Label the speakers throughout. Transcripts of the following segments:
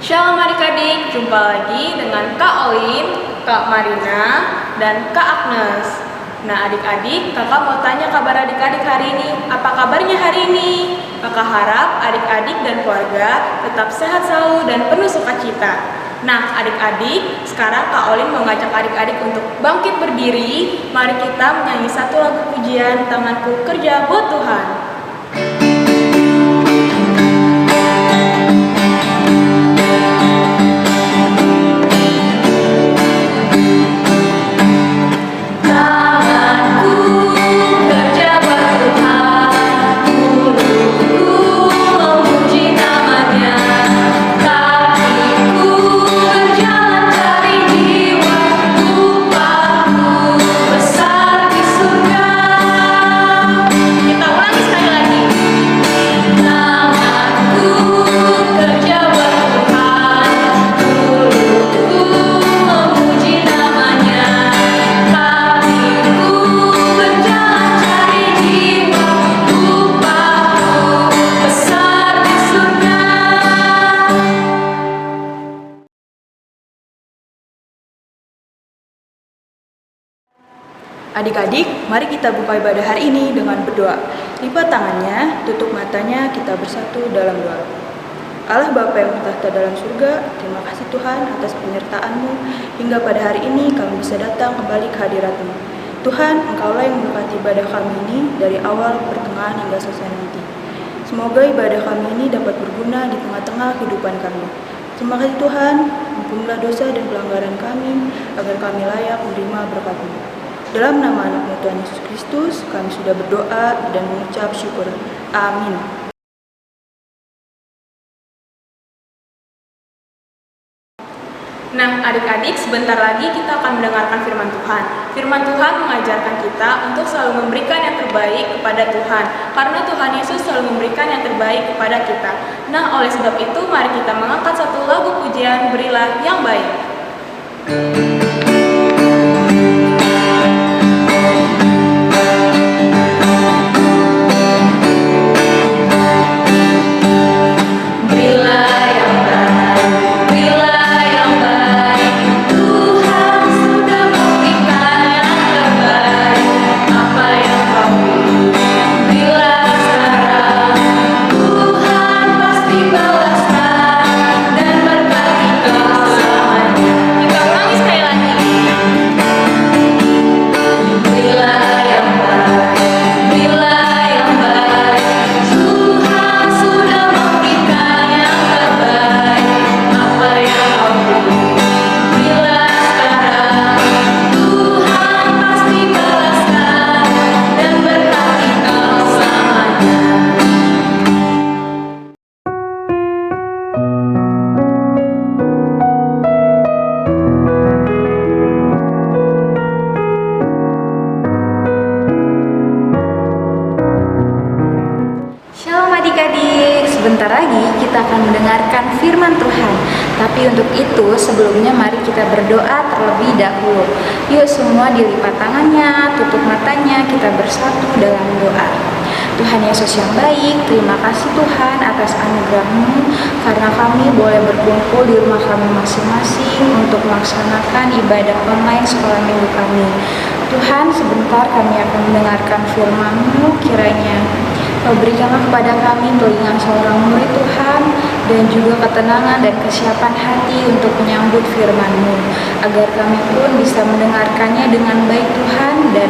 Speaker 1: Shalom adik-adik, jumpa lagi dengan Kak Olin, Kak Marina, dan Kak Agnes. Nah adik-adik, kakak mau tanya kabar adik-adik hari ini. Apa kabarnya hari ini? Kakak harap adik-adik dan keluarga tetap sehat selalu dan penuh sukacita. Nah adik-adik, sekarang Kak Olin mau ngajak adik-adik untuk bangkit berdiri. Mari kita menyanyi satu lagu pujian, Tanganku Kerja Buat Tuhan. Adik-adik, mari kita buka ibadah hari ini dengan berdoa. Lipat tangannya, tutup matanya, kita bersatu dalam doa. Allah Bapa yang bertahta dalam surga, terima kasih Tuhan atas penyertaan-Mu hingga pada hari ini kami bisa datang kembali ke hadirat-Mu. Tuhan, Engkaulah yang memberkati ibadah kami ini dari awal, pertengahan hingga selesai nanti. Semoga ibadah kami ini dapat berguna di tengah-tengah kehidupan kami. Terima kasih Tuhan, ampunilah dosa dan pelanggaran kami agar kami layak menerima berkat-Mu. Dalam nama anak-Mu Tuhan Yesus Kristus, kami sudah berdoa dan mengucap syukur. Amin. Nah, adik-adik, sebentar lagi kita akan mendengarkan firman Tuhan. Firman Tuhan mengajarkan kita untuk selalu memberikan yang terbaik kepada Tuhan, karena Tuhan Yesus selalu memberikan yang terbaik kepada kita. Nah, oleh sebab itu, mari kita mengangkat satu lagu pujian, Berilah yang Baik. Sebentar lagi kita akan mendengarkan firman Tuhan. Tapi untuk itu sebelumnya mari kita berdoa terlebih dahulu. Yuk semua dilipat tangannya, tutup matanya, kita bersatu dalam doa. Tuhan Yesus yang baik, terima kasih Tuhan atas anugerah-Mu karena kami boleh berkumpul di rumah kami masing-masing untuk melaksanakan ibadah online sekolah minggu kami. Tuhan, sebentar kami akan mendengarkan firman-Mu, kiranya berikanlah kepada kami telinga seorang murid Tuhan dan juga ketenangan dan kesiapan hati untuk menyambut firman-Mu agar kami pun bisa mendengarkannya dengan baik Tuhan dan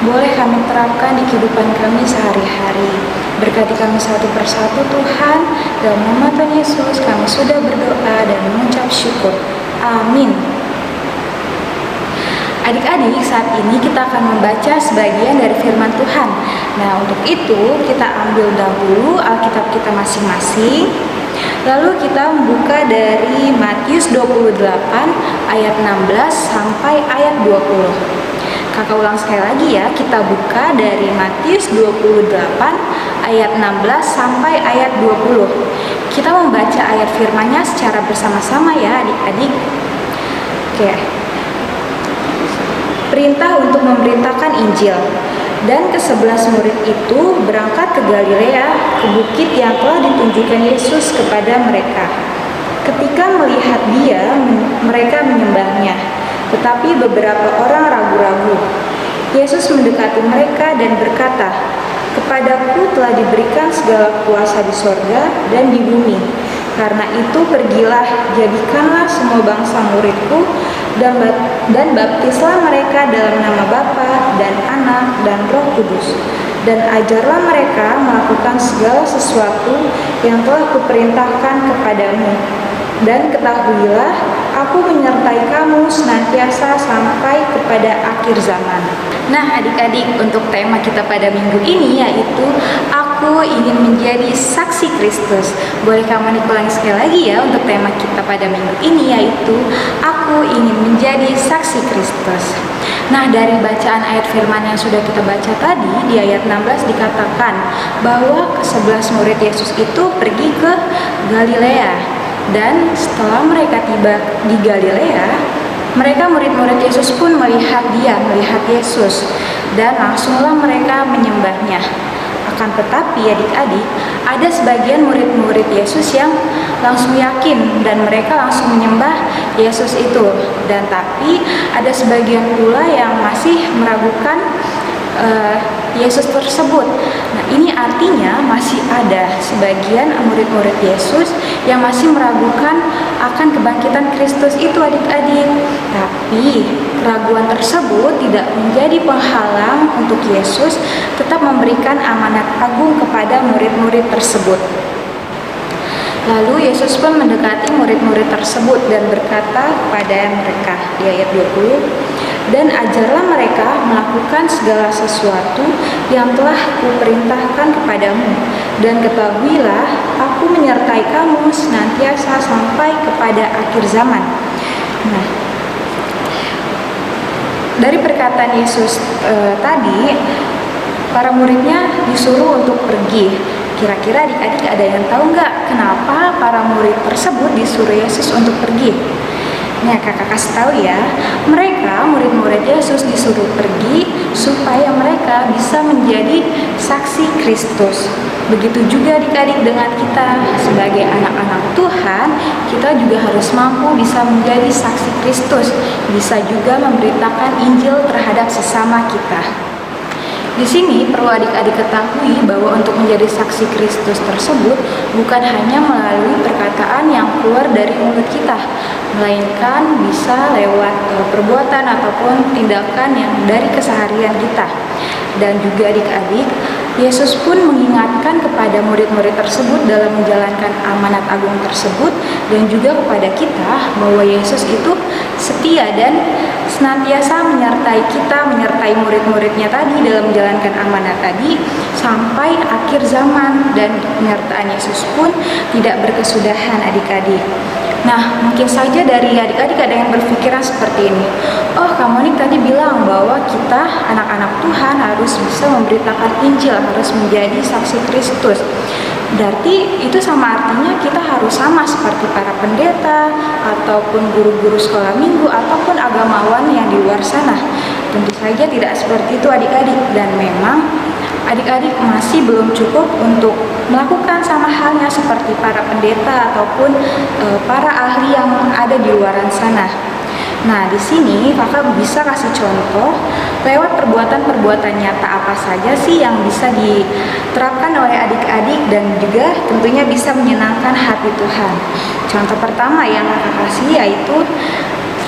Speaker 1: boleh kami terapkan di kehidupan kami sehari-hari. Berkati kami satu persatu Tuhan, dalam nama Tuhan Yesus kami sudah berdoa dan mengucap syukur. Amin. Adik-adik, saat ini kita akan membaca sebagian dari firman Tuhan. Nah, untuk itu kita ambil dahulu Alkitab kita masing-masing. Lalu kita membuka dari Matius 28 ayat 16 sampai ayat 20. Kakak ulang sekali lagi ya, kita buka dari Matius 28 ayat 16 sampai ayat 20. Kita membaca ayat firman-Nya secara bersama-sama ya adik-adik. Oke. Perintah untuk memberitakan Injil. Dan ke-11 murid itu berangkat ke Galilea, ke bukit yang telah ditunjukkan Yesus kepada mereka. Ketika melihat dia, mereka menyembahnya. Tetapi beberapa orang ragu-ragu. Yesus mendekati mereka dan berkata, "Kepadaku telah diberikan segala kuasa di sorga dan di bumi. Karena itu pergilah, jadikanlah semua bangsa muridku, dan baptislah mereka dalam nama Bapa dan Anak dan Roh Kudus. Dan ajarlah mereka melakukan segala sesuatu yang telah kuperintahkan kepadamu. Dan ketahuilah, aku menyertai kamu senantiasa sampai kepada akhir zaman." Nah adik-adik, untuk tema kita pada minggu ini yaitu aku ingin menjadi saksi Kristus. Boleh kamu ulangi sekali lagi ya untuk tema kita pada minggu ini yaitu aku ingin menjadi saksi Kristus. Nah dari bacaan ayat firman yang sudah kita baca tadi di ayat 16 dikatakan bahwa ke-11 murid Yesus itu pergi ke Galilea. Dan setelah mereka tiba di Galilea, mereka murid-murid Yesus pun melihat Yesus, dan langsunglah mereka menyembahnya. Akan tetapi adik-adik, ada sebagian murid-murid Yesus yang langsung yakin dan mereka langsung menyembah Yesus itu. Dan tapi ada sebagian pula yang masih meragukan Yesus tersebut. Nah ini artinya masih ada sebagian murid-murid Yesus yang masih meragukan akan kebangkitan Kristus itu adik-adik. Tapi keraguan tersebut tidak menjadi penghalang untuk Yesus tetap memberikan amanat agung kepada murid-murid tersebut. Lalu Yesus pun mendekati murid-murid tersebut dan berkata kepada mereka di ayat 20, "Dan ajarlah mereka melakukan segala sesuatu yang telah kuperintahkan kepadamu. Dan ketahuilah, aku menyertai kamu senantiasa sampai kepada akhir zaman." Nah, dari perkataan Yesus tadi, para muridnya disuruh untuk pergi. Kira-kira adik-adik ada yang tahu nggak kenapa para murid tersebut disuruh Yesus untuk pergi? Nah, kakak kasih tahu ya, mereka murid-murid Yesus disuruh pergi supaya mereka bisa menjadi saksi Kristus. Begitu juga adik-adik dengan kita sebagai anak-anak Tuhan, kita juga harus mampu bisa menjadi saksi Kristus, bisa juga memberitakan Injil terhadap sesama kita. Di sini perlu adik-adik ketahui bahwa untuk menjadi saksi Kristus tersebut bukan hanya melalui perkataan yang keluar dari mulut kita, melainkan bisa lewat perbuatan ataupun tindakan yang dari keseharian kita. Dan juga adik-adik, Yesus pun mengingatkan kepada murid-murid tersebut dalam menjalankan amanat agung tersebut, dan juga kepada kita bahwa Yesus itu setia dan senantiasa menyertai kita, menyertai murid-muridnya tadi dalam menjalankan amanat tadi sampai akhir zaman, dan penyertaan Yesus pun tidak berkesudahan adik-adik. Nah, mungkin saja dari adik-adik ada yang berpikiran seperti ini. Oh, kamu nih tadi bilang bahwa kita anak-anak Tuhan harus bisa memberitakan Injil, harus menjadi saksi Kristus. Berarti itu sama artinya kita harus sama seperti para pendeta ataupun guru-guru sekolah minggu ataupun agamawan yang di luar sana. Tentu saja tidak seperti itu adik-adik, dan memang adik-adik masih belum cukup untuk melakukan sama halnya seperti para pendeta ataupun para ahli yang ada di luar sana. Nah, di sini kakak bisa kasih contoh lewat perbuatan-perbuatan nyata apa saja sih yang bisa diterapkan oleh adik-adik dan juga tentunya bisa menyenangkan hati Tuhan. Contoh pertama yang kakak kasih yaitu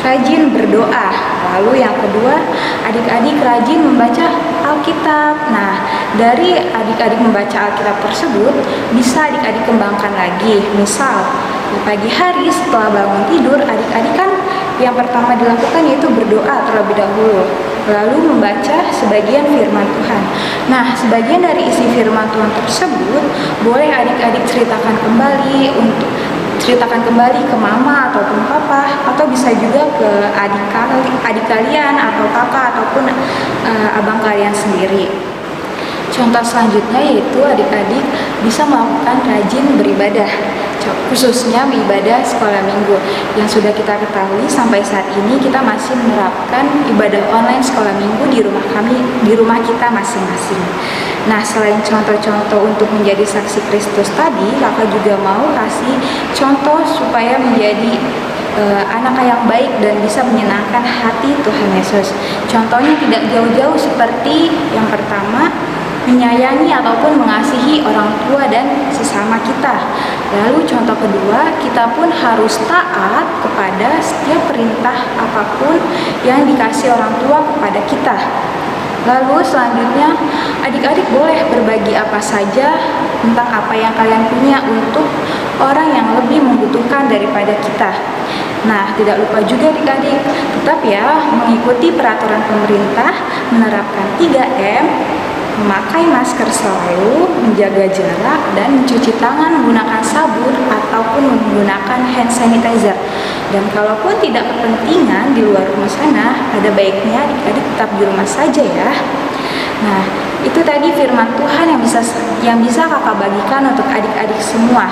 Speaker 1: rajin berdoa. Lalu yang kedua, adik-adik rajin membaca Alkitab. Nah, dari adik-adik membaca Alkitab tersebut bisa adik-adik kembangkan lagi. Misal, di pagi hari setelah bangun tidur, adik-adik kan yang pertama dilakukan yaitu berdoa terlebih dahulu, lalu membaca sebagian firman Tuhan. Nah, sebagian dari isi firman Tuhan tersebut boleh adik-adik ceritakan kembali ke mama ataupun papa, atau bisa juga ke adik kalian atau kakak ataupun abang kalian sendiri. Contoh selanjutnya yaitu adik-adik bisa melakukan rajin beribadah. khususnya ibadah sekolah minggu. Yang sudah kita ketahui sampai saat ini kita masih menerapkan ibadah online sekolah minggu di rumah kita masing-masing. Nah, selain contoh-contoh untuk menjadi saksi Kristus tadi, kakak juga mau kasih contoh supaya menjadi anak yang baik dan bisa menyenangkan hati Tuhan Yesus. Contohnya tidak jauh-jauh seperti yang pertama, menyayangi ataupun mengasihi orang tua dan sesama kita. Lalu contoh kedua, kita pun harus taat kepada setiap perintah apapun yang dikasih orang tua kepada kita. Lalu selanjutnya, adik-adik boleh berbagi apa saja tentang apa yang kalian punya untuk orang yang lebih membutuhkan daripada kita. Nah, tidak lupa juga adik-adik, tetap ya mengikuti peraturan pemerintah, menerapkan 3M, memakai masker selalu, menjaga jarak, dan mencuci tangan menggunakan sabun ataupun menggunakan hand sanitizer. Dan kalaupun tidak kepentingan di luar rumah sana, ada baiknya adik-adik tetap di rumah saja ya. Nah, itu tadi firman Tuhan yang bisa kakak bagikan untuk adik-adik semua.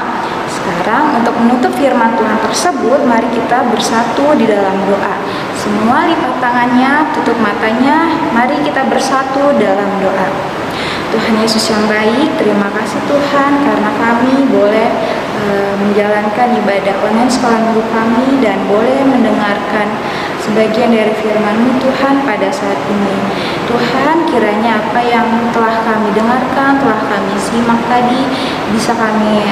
Speaker 1: Sekarang untuk menutup firman Tuhan tersebut, mari kita bersatu di dalam doa. Semua lipat tangannya, tutup matanya, mari kita bersatu dalam doa. Tuhan Yesus yang baik, terima kasih Tuhan karena kami boleh menjalankan ibadah online sekolah minggu kami dan boleh mendengarkan sebagian dari firman-Mu Tuhan pada saat ini. Tuhan, kiranya apa yang telah kami dengarkan, telah kami simak tadi bisa kami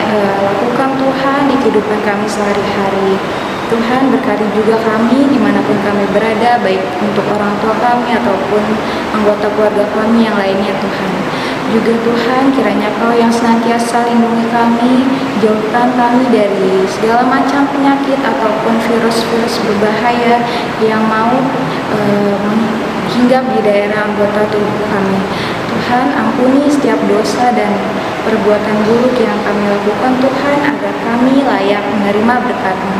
Speaker 1: lakukan Tuhan di kehidupan kami sehari-hari. Tuhan, berkati juga kami dimanapun kami berada, baik untuk orang tua kami ataupun anggota keluarga kami yang lainnya Tuhan. Juga Tuhan, kiranya Kau yang senantiasa lindungi kami, jauhkan kami dari segala macam penyakit ataupun virus-virus berbahaya yang mau hinggap di daerah anggota tubuh kami. Tuhan, ampuni setiap dosa dan perbuatan buruk yang kami lakukan Tuhan, agar kami layak menerima berkat-Mu.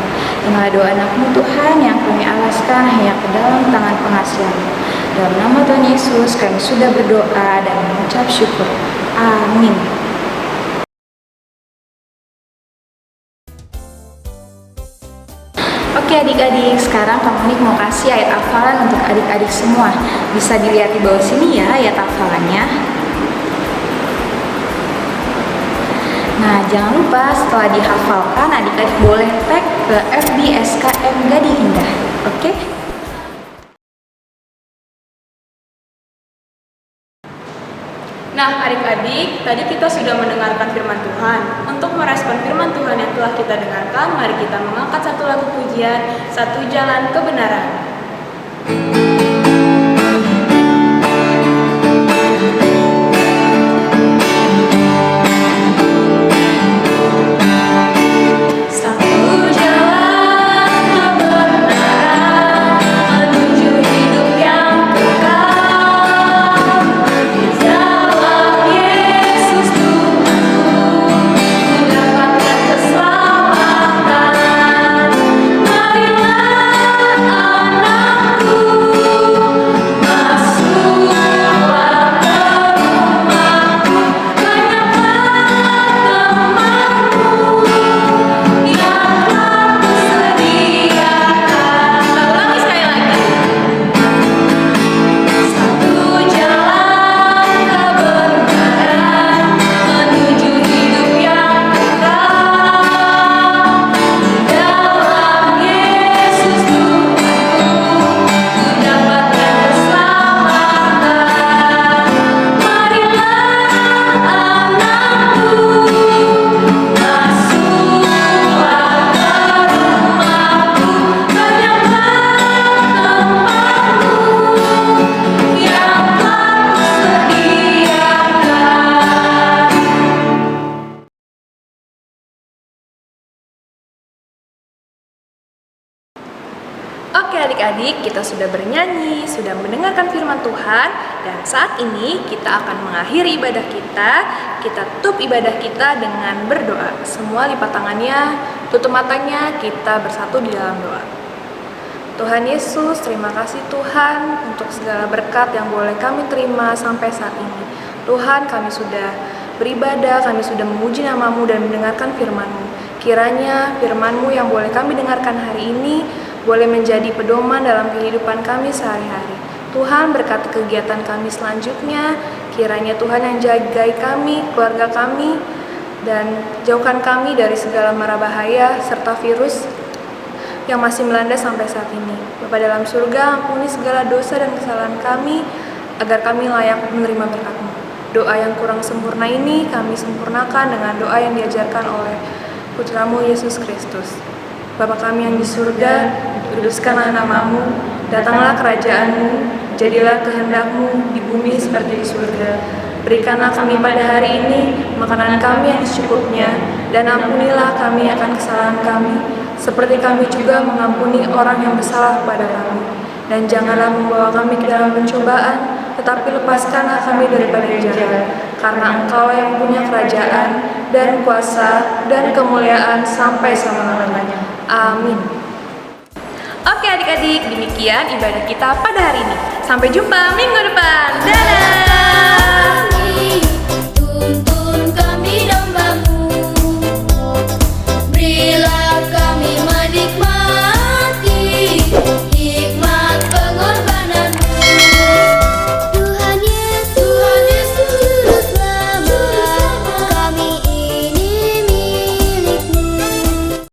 Speaker 1: Inilah doa anak-Mu Tuhan yang kami alaskan hanya ke dalam tangan pengasihan-Mu. Dalam nama Tuhan Yesus kami sudah berdoa dan mengucap syukur. Amin. Oke adik-adik, sekarang Kak Monik mau kasih ayat hafalan untuk adik-adik semua. Bisa dilihat di bawah sini ya ayat hafalannya. Nah, jangan lupa setelah dihafalkan adik-adik boleh tag ke FB SKM Gading Indah. Oke?
Speaker 2: Nah adik-adik, tadi kita sudah mendengarkan firman Tuhan. Untuk merespon firman Tuhan yang telah kita dengarkan, mari kita mengangkat satu lagu pujian, Satu Jalan Kebenaran. Oke adik-adik, kita sudah bernyanyi, sudah mendengarkan firman Tuhan, dan saat ini kita akan mengakhiri ibadah kita. Kita tutup ibadah kita dengan berdoa. Semua lipat tangannya, tutup matanya, kita bersatu di dalam doa. Tuhan Yesus, terima kasih Tuhan untuk segala berkat yang boleh kami terima sampai saat ini. Tuhan, kami sudah beribadah, kami sudah memuji nama-Mu dan mendengarkan firman-Mu. Kiranya firman-Mu yang boleh kami dengarkan hari ini boleh menjadi pedoman dalam kehidupan kami sehari-hari. Tuhan, berkati kegiatan kami selanjutnya. Kiranya Tuhan yang jagai kami, keluarga kami, dan jauhkan kami dari segala mara bahaya serta virus yang masih melanda sampai saat ini. Bapa dalam surga, ampuni segala dosa dan kesalahan kami, agar kami layak menerima berkat-Mu. Doa yang kurang sempurna ini kami sempurnakan dengan doa yang diajarkan oleh Putra-Mu Yesus Kristus. Bapa kami yang di surga, dikuduskanlah nama-Mu, datanglah kerajaan-Mu, jadilah kehendak-Mu di bumi seperti di surga. Berikanlah kami pada hari ini makanan kami yang secukupnya, dan ampunilah kami akan kesalahan kami, seperti kami juga mengampuni orang yang bersalah kepada kami. Dan janganlah membawa kami ke dalam pencobaan, tetapi lepaskanlah kami daripada yang jahat. Karena Engkau yang punya kerajaan, dan kuasa, dan kemuliaan sampai selama-lamanya. Amin. Oke adik-adik, demikian ibadah kita pada hari ini. Sampai jumpa minggu depan. Dadah!